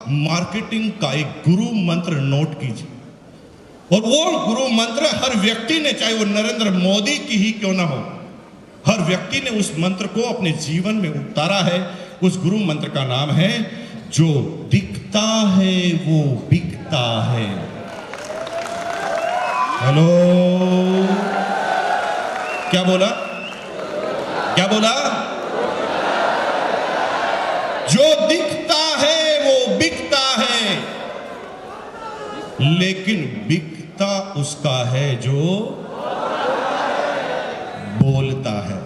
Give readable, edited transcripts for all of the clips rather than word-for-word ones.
Marketing का एक गुरु मंत्र नोट कीजिए, और वो गुरु मंत्र हर व्यक्ति ने, चाहे वो नरेंद्र मोदी की ही क्यों ना हो, हर व्यक्ति ने उस मंत्र को अपने जीवन में उतारा है। उस गुरु मंत्र का नाम है, जो दिखता है वो बिकता है। हेलो, क्या बोला? क्या बोला? जो दिखता है वो बिकता है, लेकिन बिकता उसका है जो बोलता है।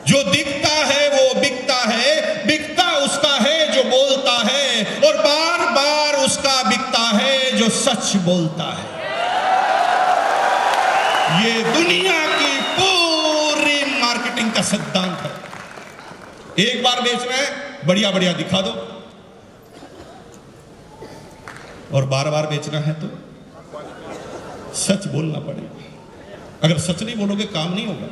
जो दिखता है वो बिकता है, बिकता उसका है जो बोलता है, और बार बार उसका बिकता है जो सच बोलता है। ये दुनिया की पूरी मार्केटिंग का सिद्धांत है। एक बार बेचना है, बढ़िया बढ़िया दिखा दो, और बार बार बेचना है तो सच बोलना पड़ेगा। अगर सच नहीं बोलोगे काम नहीं होगा।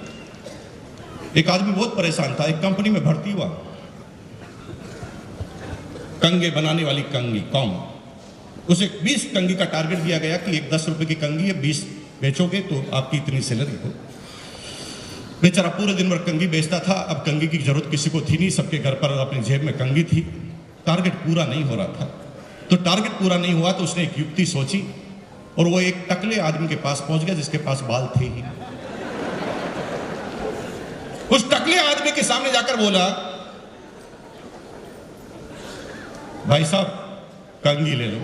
एक आदमी बहुत परेशान था, एक कंपनी में भर्ती हुआ, कंगे बनाने वाली कंगी कॉम। उसे 20 कंगी का टारगेट दिया गया कि एक 10 रुपए की कंगी है, 20 बेचोगे तो आपकी इतनी सैलरी हो। बेचारा पूरे दिन भर कंगी बेचता था। अब कंगी की जरूरत किसी को थी नहीं, सबके घर पर अपनी जेब में कंगी थी। टारगेट पूरा नहीं हो रहा था, तो टारगेट पूरा नहीं हुआ तो उसने एक युक्ति सोची, और वो एक टकले आदमी के पास पहुंच गया जिसके पास बाल थे ही। उस टकले आदमी के सामने जाकर बोला, भाई साहब कंगी ले लो।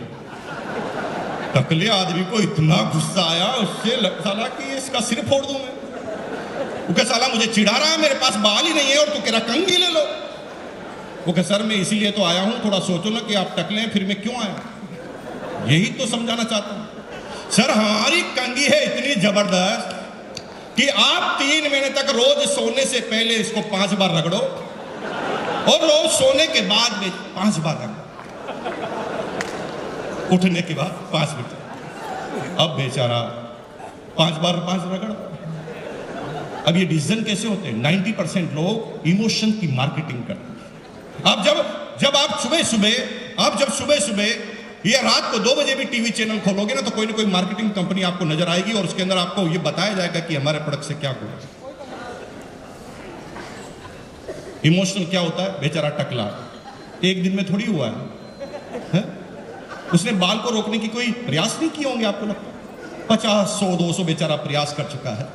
टकले आदमी को इतना गुस्सा आया, उससे साला कि इसका सिर फोड़ दूं मैं। वो कह, साला मुझे चिढ़ा रहा है, मेरे पास बाल ही नहीं है और तू कह रहा कंगी ले लो। वो कह, सर मैं इसीलिए तो आया हूं, थोड़ा सोचो ना कि आप टकले हैं, फिर मैं क्यों आया, यही तो समझाना चाहता हूं। सर हमारी कंगी है इतनी जबरदस्त कि आप 3 महीने तक रोज सोने से पहले इसको 5 बार रगड़ो, और रोज सोने के बाद में 5 बार रगड़ो, उठने के बाद 5 मिनट। अब बेचारा 5 बार 5 रगड़। अब ये डिसीजन कैसे होते हैं? 90% लोग इमोशन की मार्केटिंग करते हैं। अब जब आप सुबह सुबह या रात को 2 बजे भी टीवी चैनल खोलोगे ना, तो कोई ना कोई मार्केटिंग कंपनी आपको नजर आएगी, और उसके अंदर आपको ये बताया जाएगा कि हमारे प्रोडक्ट से क्या हुआ। इमोशनल क्या होता है? बेचारा टकला एक दिन में थोड़ी हुआ है? उसने बाल को रोकने की कोई प्रयास नहीं किए होंगे, आपको लगता है 50, 100, 200 बेचारा प्रयास कर चुका है।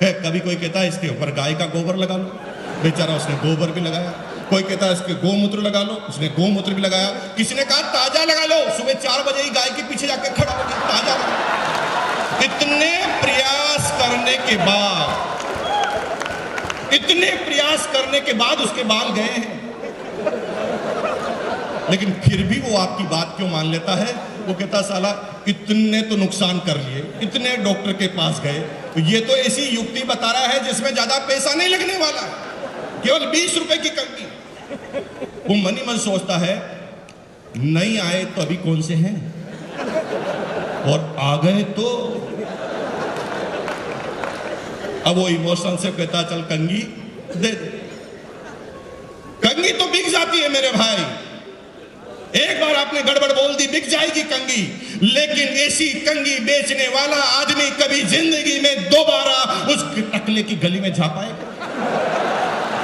कभी कोई कहता है इसके ऊपर गाय का गोबर लगा लो, बेचारा उसने गोबर भी लगाया। कोई कहता है इसके गोमूत्र लगा लो, उसने गोमूत्र भी लगाया। किसी ने कहा ताजा लगा लो, सुबह 4 बजे ही गाय के पीछे जाके खड़ा हो गया, ताजा लगा। इतने प्रयास करने के बाद उसके बाल गए हैं, लेकिन फिर भी वो आपकी बात क्यों मान लेता है? वो कहता साला इतने तो नुकसान कर लिए, इतने डॉक्टर के पास गए, तो ये तो ऐसी युक्ति बता रहा है जिसमें ज्यादा पैसा नहीं लगने वाला, केवल 20 रुपए की कंगी। वो मन ही मन सोचता है, नहीं आए तो अभी कौन से हैं, और आ गए तो। अब वो इमोशन से कहता चल कंगी दे दे। कंगी तो बिक जाती है मेरे भाई, एक बार आपने गड़बड़ बोल दी बिक जाएगी कंगी, लेकिन ऐसी कंगी बेचने वाला आदमी कभी जिंदगी में दोबारा उस टकले की गली में जा पाएगा,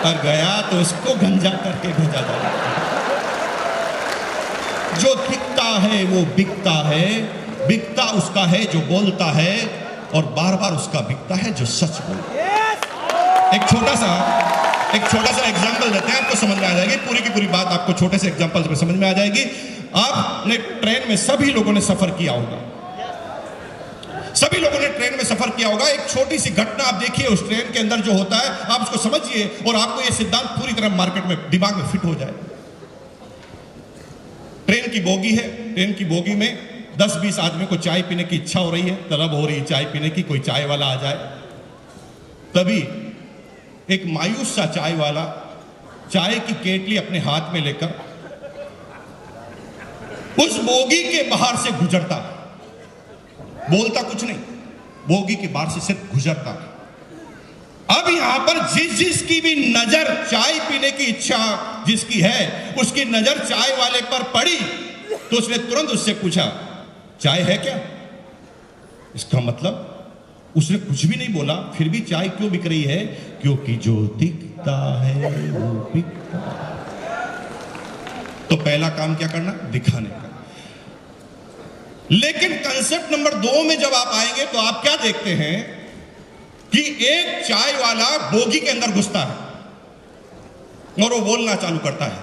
और गया तो उसको गंजा करके भेजा जाएगा। जो दिखता है वो बिकता है, बिकता उसका है जो बोलता है, और बार बार उसका बिकता है जो सच बोलता है। एक छोटा सा एग्जांपल देते हैं, आपको समझ में आ जाएगी पूरी की पूरी बात, आपको छोटे से एग्जांपल में समझ में आ जाएगी। आपने ट्रेन में सभी लोगों ने सफर किया होगा, सभी लोगों ने ट्रेन में सफर किया होगा। एक छोटी सी घटना आप देखिए उस ट्रेन के अंदर जो होता है, आप उसको समझिए, और आपको यह सिद्धांत पूरी तरह मार्केट में दिमाग में फिट हो जाए। ट्रेन की बोगी है, ट्रेन की बोगी में 10-20 आदमी को चाय पीने की इच्छा हो रही है, तलब हो रही है चाय पीने की, कोई चाय वाला आ जाए। तभी एक मायूस सा चाय वाला चाय की केटली अपने हाथ में लेकर उस बोगी के बाहर से गुजरता, बोलता कुछ नहीं, बोगी के बाहर से सिर्फ गुजरता। अब यहां पर जिसकी भी नजर चाय पीने की इच्छा जिसकी है, उसकी नजर चाय वाले पर पड़ी, तो उसने तुरंत उससे पूछा, चाय है क्या? इसका मतलब उसने कुछ भी नहीं बोला, फिर भी चाय क्यों बिक रही है? क्योंकि जो दिखता है वो बिकता है। तो पहला काम क्या करना? दिखाने का। लेकिन कंसेप्ट नंबर 2 में जब आप आएंगे तो आप क्या देखते हैं कि एक चाय वाला बोगी के अंदर घुसता है और वो बोलना चालू करता है,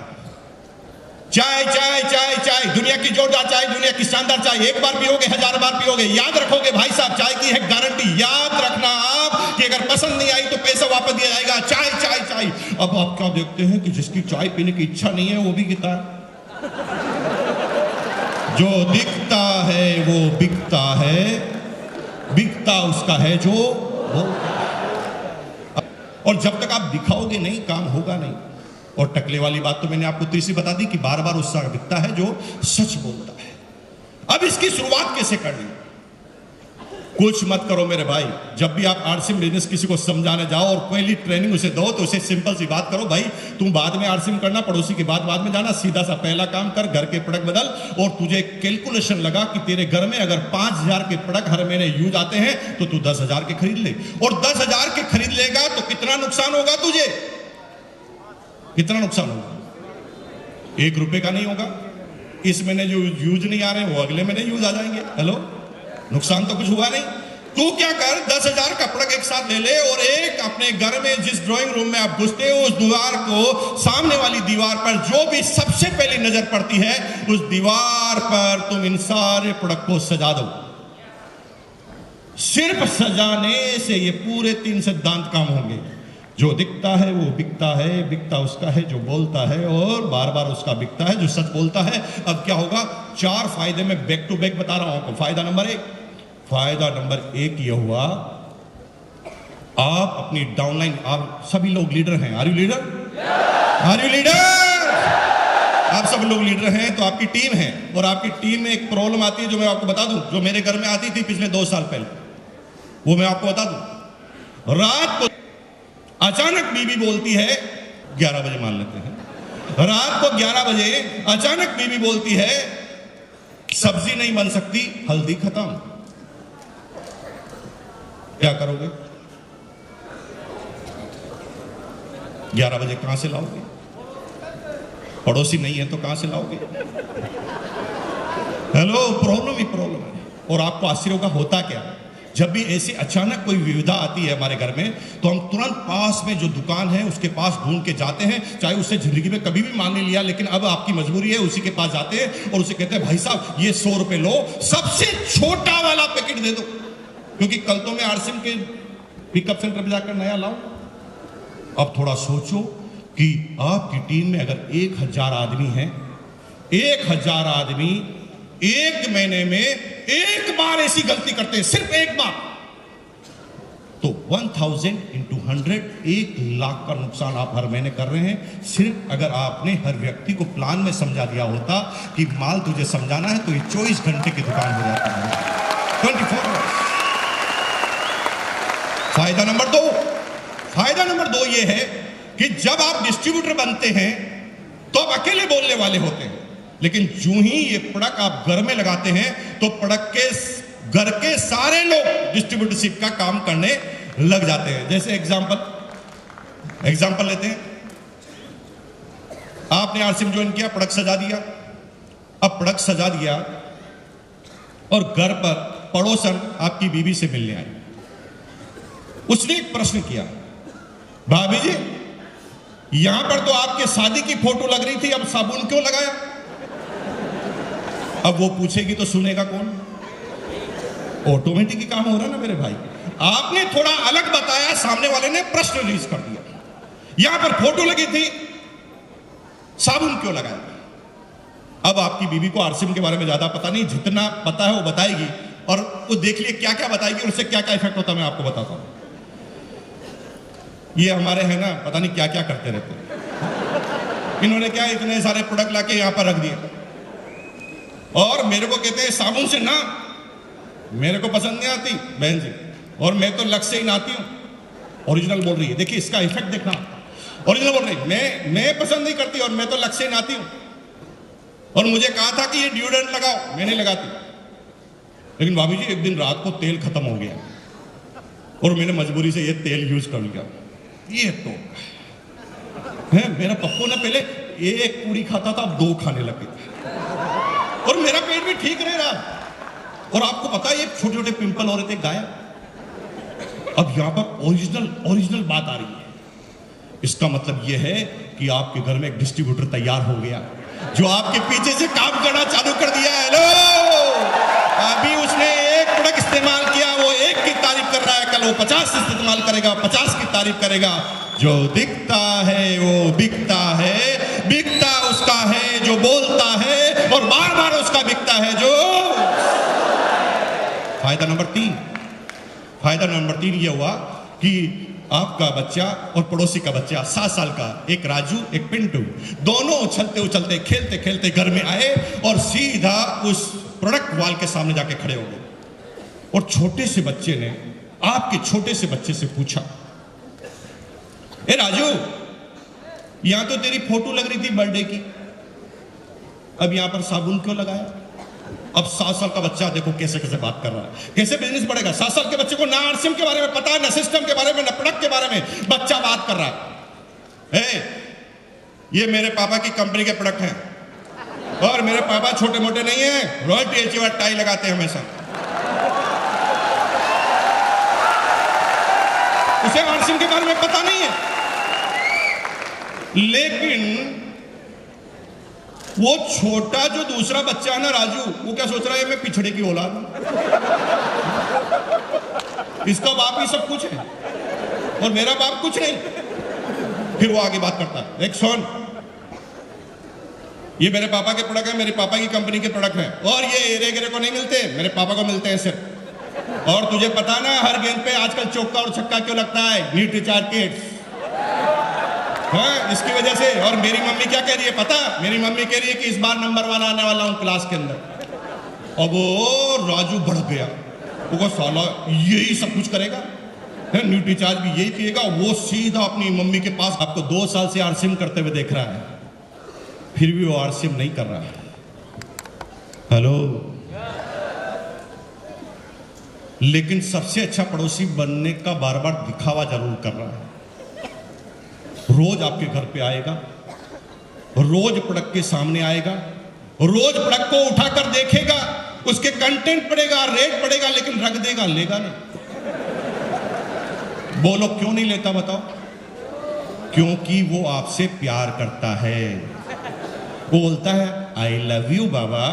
चाय चाय चाय चाय, दुनिया की जोरदार चाय, दुनिया की शानदार चाय, एक बार पियोगे 1000 बार पियोगे, याद रखोगे भाई साहब, चाय की है गारंटी। याद रखना आप कि अगर पसंद नहीं आई तो पैसा वापस दिया जाएगा। चाय चाय चाय। अब आप क्या देखते हैं कि जिसकी चाय पीने की इच्छा नहीं है वो भी गिता है। जो दिखता है वो बिकता है, बिकता उसका है जो बोलता है। और जब तक आप दिखाओगे नहीं, काम होगा नहीं। और टकले वाली बात तो मैंने आपको तीसरी बता दी कि बार बार उसका दिखता है जो सच बोलता है। अब इसकी शुरुआत कैसे करनी? कुछ मत करो मेरे भाई, जब भी आप आरसीएम बिजनेस किसी को समझाने जाओ और पहली ट्रेनिंग उसे दो तो उसे सिंपल सी बात करो, भाई तुम बाद में आरसीएम करना, पड़ोसी की बात बाद में जाना, सीधा सा पहला काम कर, घर के प्रोडक्ट बदल। और तुझे कैलकुलेशन लगा कि तेरे घर में अगर 5000 के प्रोडक्ट हर महीने यूज आते हैं तो तू 10,000 के खरीद ले। और 10,000 के खरीद लेगा तो कितना नुकसान होगा तुझे? कितना नुकसान होगा? 1 रुपए का नहीं होगा। इस महीने जो यूज नहीं आ रहे वो अगले महीने यूज आ जाएंगे। हेलो, नुकसान तो कुछ हुआ नहीं। तू क्या कर, 10,000 का प्रोडक्ट एक साथ ले ले और एक अपने घर में जिस ड्राइंग रूम में आप घुसते हो उस दीवार को, सामने वाली दीवार पर जो भी सबसे पहली नजर पड़ती है उस दीवार पर तुम इन सारे प्रोडक्ट को सजा दो। सिर्फ सजाने से ये पूरे 3 सिद्धांत काम होंगे। जो दिखता है वो बिकता है, बिकता उसका है जो बोलता है, और बार बार उसका बिकता है जो सच बोलता है। अब क्या होगा? 4 फायदे में बैक टू बैक बता रहा हूं आपको। फायदा नंबर 1 ये हुआ, आप अपनी डाउनलाइन, आप सभी लोग लीडर हैं। Are you leader? Are you leader? आप सब लोग लीडर हैं तो आपकी टीम है, और आपकी टीम में एक प्रॉब्लम आती है जो मैं आपको बता दूं, जो मेरे घर में आती थी पिछले 2 साल पहले, वो मैं आपको बता दूं। रात को अचानक बीवी बोलती है, 11 बजे मान लेते हैं, रात को 11 बजे अचानक बीवी बोलती है सब्जी नहीं बन सकती, हल्दी खत्म। क्या करोगे? 11 बजे कहां से लाओगे? पड़ोसी नहीं है तो कहां से लाओगे? हेलो, प्रॉब्लम ही प्रॉब्लम है। और आपको आश्चर्य होगा होता क्या, जब भी ऐसी अचानक कोई विविधा आती है हमारे घर में तो हम तुरंत पास में जो दुकान है उसके पास ढूंढ के जाते हैं, चाहे उससे जिंदगी में कभी भी मान नहीं लिया, लेकिन अब आपकी मजबूरी है, उसी के पास जाते हैं और उसे कहते हैं भाई साहब ये 100 रुपए लो, सबसे छोटा वाला पैकेट दे दो, क्योंकि कल तो मैं आरसीएम के पिकअप सेंटर पर जाकर नया लाऊं। अब थोड़ा सोचो कि आपकी टीम में अगर 1000 आदमी हैं, 1000 आदमी एक महीने में एक बार ऐसी गलती करते हैं, सिर्फ एक बार, तो 1000 into 100, 1 लाख का नुकसान आप हर महीने कर रहे हैं। सिर्फ अगर आपने हर व्यक्ति को प्लान में समझा दिया होता कि माल तुझे समझाना है तो ये 24 घंटे की दुकान हो जाती है, 24 आवर्स। फायदा नंबर 2 ये है कि जब आप डिस्ट्रीब्यूटर बनते हैं तो आप अकेले बोलने वाले होते हैं, लेकिन जो ही ये प्रोडक्ट आप घर में लगाते हैं तो प्रोडक्ट के घर के सारे लोग डिस्ट्रीब्यूटरशिप का काम करने लग जाते हैं। जैसे एग्जांपल लेते हैं, आपने आरसीएम ज्वाइन किया, प्रोडक्ट सजा दिया। अब प्रोडक्ट सजा दिया और घर पर पड़ोसन आपकी बीवी से मिलने आई। उसने एक प्रश्न किया, भाभी जी यहां पर तो आपके शादी की फोटो लग रही थी, अब साबुन क्यों लगाया? अब वो पूछेगी तो सुनेगा कौन? ऑटोमेटिक ही काम हो रहा ना मेरे भाई। आपने थोड़ा अलग बताया, सामने वाले ने प्रश्न रिलीज कर दिया, यहां पर फोटो लगी थी, साबुन क्यों लगाया? अब आपकी बीवी को आरसीएम के बारे में ज्यादा पता नहीं, जितना पता है वो बताएगी, और वो देख लिए क्या क्या बताएगी और उससे क्या क्या इफेक्ट होता है मैं आपको बताता हूं। ये हमारे हैं ना, पता नहीं क्या क्या करते रहते हैं। इन्होंने क्या इतने सारे प्रोडक्ट लाके यहां पर रख दिए और मेरे को कहते हैं साबुन से ना, मेरे को पसंद नहीं आती बहन जी, और मैं तो लक्ष्य से ही नहाती हूं। ओरिजिनल बोल रही है, देखिए इसका इफेक्ट देखना। ओरिजिनल बोल रही है, मैं पसंद नहीं करती और मैं तो लक्ष्य से ही नहाती हूं। और मुझे कहा था कि ये डिओड्रेंट लगाओ, मैंने लगाती। लेकिन भाभी जी एक दिन रात को तेल खत्म हो गया और मैंने मजबूरी से ये तेल यूज कर लिया। ये तो है, मेरा पप्पू ना पहले एक पूरी खाता था, अब 2 खाने लगे और मेरा पेट भी ठीक रह रहा। और आपको पता है ये छोटे छोटे पिंपल हो रहे थे गायब। अब यहां पर ओरिजिनल बात आ रही है। इसका मतलब यह है कि आपके घर में एक डिस्ट्रीब्यूटर तैयार हो गया जो आपके पीछे से काम करना चालू कर दिया है। लो, अभी उसने एक प्रोडक्ट इस्तेमाल किया, वो 1 की तारीफ कर रहा है, कल वो 50 इस्तेमाल करेगा, 50 की तारीफ करेगा। जो दिखता है वो बिकता है, बिकता उसका है जो बोलता है और बार बार उसका बिकता है जो। फायदा नंबर 3 ये हुआ कि आपका बच्चा और पड़ोसी का बच्चा 7 साल का, एक राजू एक पिंटू, दोनों उछलते उछलते खेलते खेलते घर में आए और सीधा उस प्रोडक्ट वॉल के सामने जाके खड़े हो गए। और छोटे से बच्चे ने आपके छोटे से बच्चे से पूछा, ए राजू, यहां तो तेरी फोटो लग रही थी बर्थडे की, अब यहां पर साबुन क्यों लगाया? अब 7 साल का बच्चा देखो कैसे कैसे बात कर रहा है, कैसे बिजनेस बढ़ेगा। 7 साल के बच्चे को ना आरसीएम के बारे में पता है, ना सिस्टम के बारे में, ना प्रोडक्ट के बारे में, बच्चा बात कर रहा है। ये मेरे पापा की कंपनी के प्रोडक्ट हैं और मेरे पापा छोटे मोटे नहीं है, रॉयल्टी अचीवर टाई लगाते हैं हमेशा। उसे आरसीएम के बारे में पता नहीं है। लेकिन वो छोटा जो दूसरा बच्चा है ना राजू, वो क्या सोच रहा है, मैं पिछड़े की औलाद हूं, इसका बाप ही सब कुछ है और मेरा बाप कुछ नहीं। फिर वो आगे बात करता है, एक सुन, ये मेरे पापा के प्रोडक्ट है, मेरे पापा की कंपनी के प्रोडक्ट है और ये एरे गिरे को नहीं मिलते, मेरे पापा को मिलते हैं सिर्फ। और तुझे पता ना हर गेंद पे आजकल चौका और छक्का क्यों लगता है? नीट रिचार्ज किट्स है, इसकी वजह से। और मेरी मम्मी क्या कह रही है पता? मेरी मम्मी कह रही है कि इस बार नंबर 1 आने वाला हूं क्लास के अंदर। अब वो राजू बढ़ गया, वो साला यही सब कुछ करेगा, है न्यूट रिचार्ज भी यही पिएगा। वो सीधा अपनी मम्मी के पास, आपको 2 साल से आरसीएम करते हुए देख रहा है, फिर भी वो आरसीएम नहीं कर रहा है। हेलो, लेकिन सबसे अच्छा पड़ोसी बनने का बार बार दिखावा जरूर कर रहा है। रोज आपके घर पे आएगा, रोज प्रोडक्ट के सामने आएगा, रोज प्रोडक्ट को उठाकर देखेगा, उसके कंटेंट पड़ेगा, रेट पड़ेगा, लेकिन रख देगा, लेगा नहीं। बोलो क्यों नहीं लेता बताओ? क्योंकि वो आपसे प्यार करता है। वो बोलता है आई लव यू बाबा,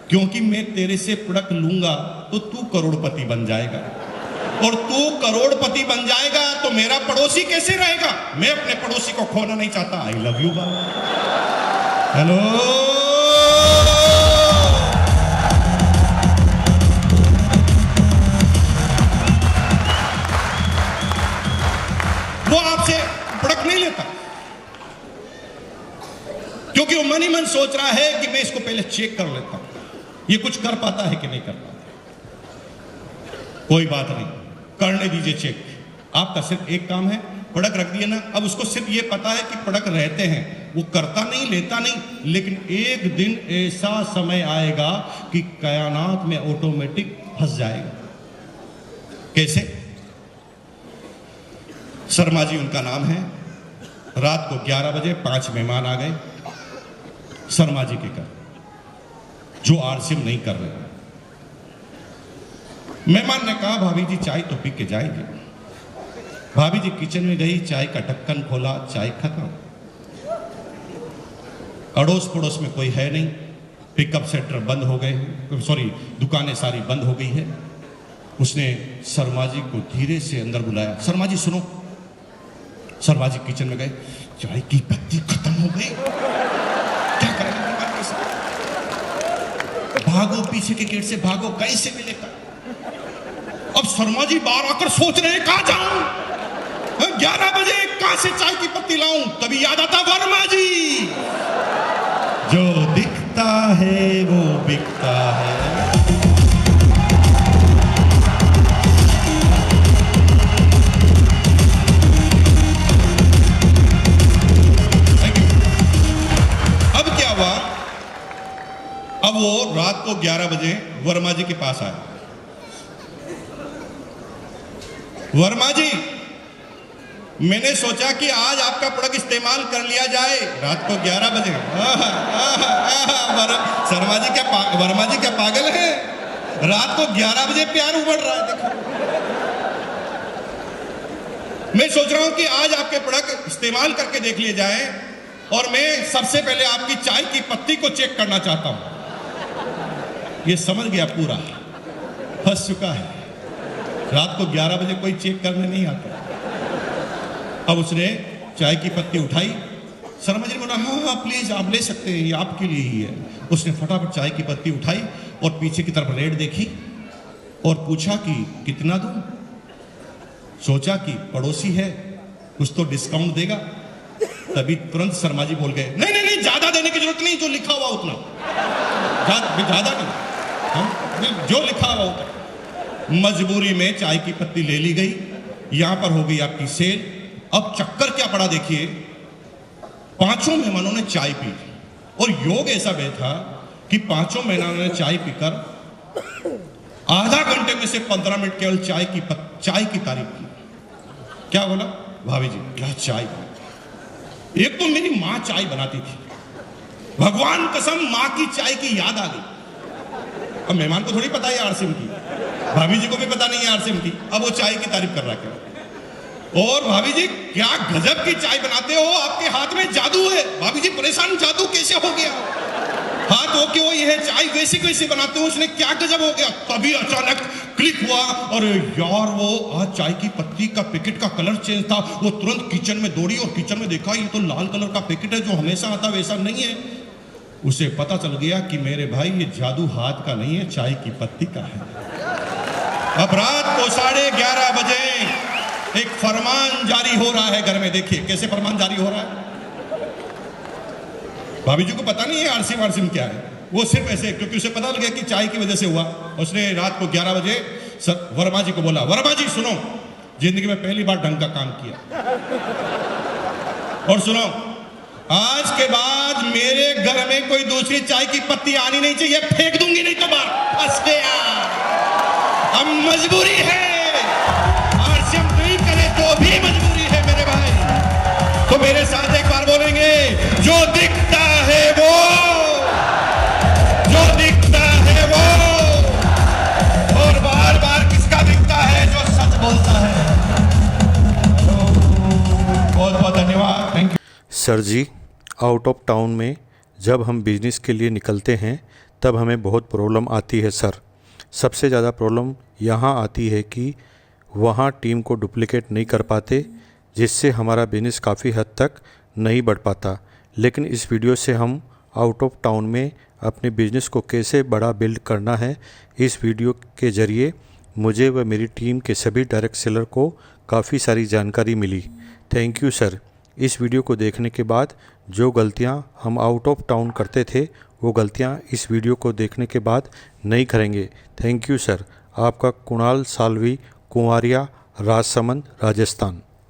क्योंकि मैं तेरे से प्रोडक्ट लूंगा तो तू करोड़पति बन जाएगा, और तू करोड़पति बन जाएगा तो मेरा पड़ोसी कैसे रहेगा? मैं अपने पड़ोसी को खोना नहीं चाहता। I love you Baba. Hello, वो आपसे प्रोडक्ट नहीं लेता क्योंकि वो मन ही मन सोच रहा है कि मैं इसको पहले चेक कर लेता हूं, ये कुछ कर पाता है कि नहीं कर पाता। कोई बात नहीं, करने दीजिए चेक। आपका सिर्फ एक काम है, प्रोडक्ट रख दिया ना, अब उसको सिर्फ ये पता है कि प्रोडक्ट रहते हैं, वो करता नहीं, लेता नहीं, लेकिन एक दिन ऐसा समय आएगा कि कायनात में ऑटोमेटिक फंस जाएगा। कैसे? शर्मा जी उनका नाम है। रात को 11 बजे 5 मेहमान आ गए शर्मा जी के घर, जो आरसीएम नहीं कर रहे। मेहमान ने कहा भाभी जी चाय तो पी के जाएंगे। भाभी जी किचन में गई, चाय का ढक्कन खोला, चाय खत्म। अड़ोस पड़ोस में कोई है नहीं, पिकअप सेंटर बंद हो गए, सॉरी दुकानें सारी बंद हो गई है। उसने शर्मा जी को धीरे से अंदर बुलाया, शर्मा जी सुनो। शर्मा जी किचन में गए, चाय की पत्ती खत्म हो गई, क्या करेंगे? भागो, पीछे के गेट से भागो, कैसे मिलेगा? अब शर्मा जी बाहर आकर सोच रहे हैं कहां जाऊं, 11 बजे कहां से चाय की पत्ती लाऊं? तभी याद आता वर्मा जी, जो दिखता है वो बिकता है। रात को 11 बजे वर्मा जी के पास आया। वर्मा जी, मैंने सोचा कि आज आपका प्रोडक्ट इस्तेमाल कर लिया जाए। रात को 11 बजे। वर्मा जी क्या पागल है? रात को 11 बजे प्यार उमड़ रहा है। देखो, मैं सोच रहा हूं कि आज आपके प्रोडक्ट इस्तेमाल करके देख लिए जाए, और मैं सबसे पहले आपकी चाय की पत्ती को चेक करना चाहता हूं। ये समझ गया, पूरा फंस चुका है। रात को 11 बजे कोई चेक करने नहीं आता। अब उसने चाय की पत्ती उठाई। शर्मा जी ने बोला, हाँ हाँ प्लीज आप ले सकते हैं, ये आपके लिए ही है। उसने फटाफट चाय की पत्ती उठाई और पीछे की तरफ रेट देखी और पूछा कि कितना दूं। सोचा कि पड़ोसी है, कुछ तो डिस्काउंट देगा। तभी तुरंत शर्मा जी बोल गए, नहीं नहीं नहीं, ज्यादा देने की जरूरत नहीं, जो लिखा हुआ उतना, ज्यादा नहीं, हाँ, जो लिखा हुआ उतना। मजबूरी में चाय की पत्ती ले ली गई। यहां पर हो गई आपकी सेल। अब चक्कर क्या पड़ा देखिए, पांचों मेहमानों ने चाय पी और योग ऐसा बे था कि पांचों मेहमानों ने चाय पीकर आधा घंटे में से 15 मिनट केवल चाय की तारीफ की। क्या बोला, भाभी जी क्या चाय, एक तो मेरी मां चाय बनाती थी, भगवान कसम मां की चाय की याद आ गई। अब मेहमान को थोड़ी पता है आरसीएम की, भाभी जी को भी पता नहीं है आरसीएम की। अब वो चाय की तारीफ कर रहा है। और भाभी जी क्या गजब की चाय बनाते हो, आपके हाथ में जादू है। भाभी जी परेशान, जादू कैसे हो गया? हाथ हो क्यों, ये चाय वैसे कैसे बनाते हो, उसने क्या गजब हो गया? तभी अचानक क्लिक हुआ, और यार वो आज चाय की पत्ती का पैकेट का कलर चेंज था। वो तुरंत किचन में दौड़ी और किचन में देखा, ये तो लाल कलर का पैकेट है, जो हमेशा आता वैसा नहीं है। उसे पता चल गया कि मेरे भाई ये जादू हाथ का नहीं है, चाय की पत्ती का है। अब रात को 11:30 बजे एक फरमान जारी हो रहा है घर में। देखिए कैसे फरमान जारी हो रहा है। भाभी जी को पता नहीं है आरसीएम क्या है, वो सिर्फ ऐसे, क्योंकि उसे पता लग गया कि चाय की वजह से हुआ। उसने रात को 11 बजे वर्मा जी को बोला, वर्मा जी सुनो, जिंदगी में पहली बार ढंग का काम किया, और सुनो, आज के बाद मेरे घर में कोई दूसरी चाय की पत्ती आनी नहीं चाहिए, फेंक दूंगी नहीं तो बाहर। फंस गया। अब मजबूरी है, आरसीएम नहीं करे तो भी मजबूरी है मेरे भाई। तो मेरे साथ एक बार बोलेंगे, जो दिखता है वो, जो दिखता है वो, और बार बार किसका दिखता है, जो सच बोलता है। बहुत बहुत धन्यवाद, thank you. Sir ji, out of town में जब हम बिजनेस के लिए निकलते हैं तब हमें बहुत प्रॉब्लम आती है सर। सबसे ज़्यादा प्रॉब्लम यहाँ आती है कि वहाँ टीम को डुप्लीकेट नहीं कर पाते, जिससे हमारा बिजनेस काफ़ी हद तक नहीं बढ़ पाता। लेकिन इस वीडियो से हम आउट ऑफ टाउन में अपने बिजनेस को कैसे बड़ा बिल्ड करना है, इस वीडियो के ज़रिए मुझे व मेरी टीम के सभी डायरेक्ट सेलर को काफ़ी सारी जानकारी मिली। Thank you sir. इस वीडियो को देखने के बाद जो गलतियां हम आउट ऑफ टाउन करते थे, वो गलतियां इस वीडियो को देखने के बाद नहीं करेंगे। Thank you sir. आपका कुणाल साल्वी, कुंवारिया, राजसमंद, राजस्थान।